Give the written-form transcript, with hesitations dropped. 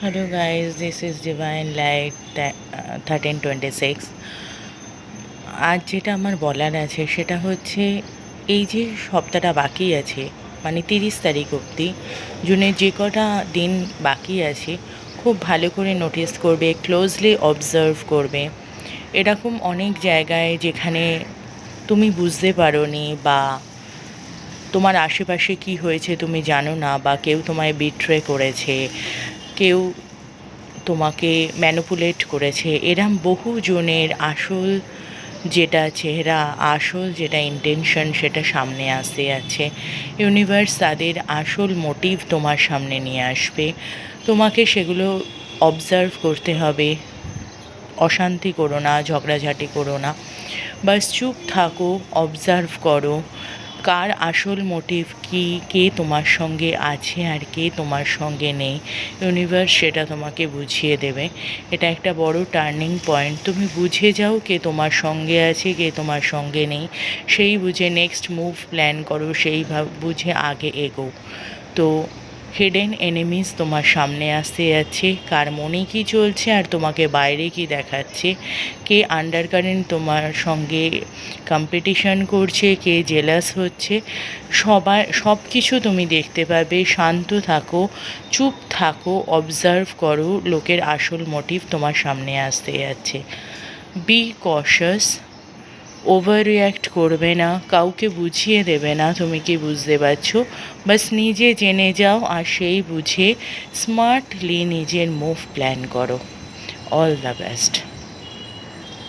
Hello guys, this is Divine Light 1326. আজ যেটা আমার বলার আছে সেটা হচ্ছে এই যে সপ্তাহটা বাকি আছে, মানে 30 তারিখ অবধি জুনের যে কটা দিন বাকি আছে, খুব ভালো করে নোটিস করবে, ক্লোজলি অবজার্ভ করবে। এরকম অনেক জায়গায় যেখানে তুমি বুঝতে পারোনি বা তোমার আশেপাশে কি হয়েছে তুমি জানো না, বা কেউ তোমায় বিট্রে করেছে, কেউ তোমাকে ম্যানিপুলেট করেছে, এরম বহু জনের আসল যেটা চেহারা, আসল যেটা ইন্টেনশন সেটা সামনে আসতে আছে। ইউনিভার্স তাদের আসল মোটিভ তোমার সামনে নিয়ে আসবে, তোমাকে সেগুলো অবজার্ভ করতে হবে। অশান্তি করো না, ঝগড়াঝাটি করো না, বাস চুপ থাকো, অবজার্ভ করো কার আসল মোটিভ কী, কে তোমার সঙ্গে আছে আর কে তোমার সঙ্গে নেই। ইউনিভার্স সেটা তোমাকে বুঝিয়ে দেবে। এটা একটা বড় টার্নিং পয়েন্ট। তুমি বুঝে যাও কে তোমার সঙ্গে আছে, কে তোমার সঙ্গে নেই, সেই বুঝে নেক্সট মুভ প্ল্যান করো, বুঝে আগে এগো। তো হিডেন এনিমিস তোমার সামনে আসতে যাচ্ছে, কার মনে কী চলছে আর তোমাকে বাইরে কী দেখাচ্ছে, কে আন্ডারকারেন্ট তোমার সঙ্গে কম্পিটিশন করছে, কে জেলাস হচ্ছে, সব কিছু তুমি দেখতে পাবে। শান্ত থাকো, চুপ থাকো, অবজার্ভ করো লোকের আসল মোটিভ তোমার সামনে আসতে যাচ্ছে। বি কশাস, ওভার রিয়্যাক্ট করবে না, কাউকে বুঝিয়ে দেবে না তুমি কি বুঝতে পারছো, বাস নিজে জেনে যাও আর সেই বুঝে স্মার্টলি নিজের মুভ প্ল্যান করো। All the best.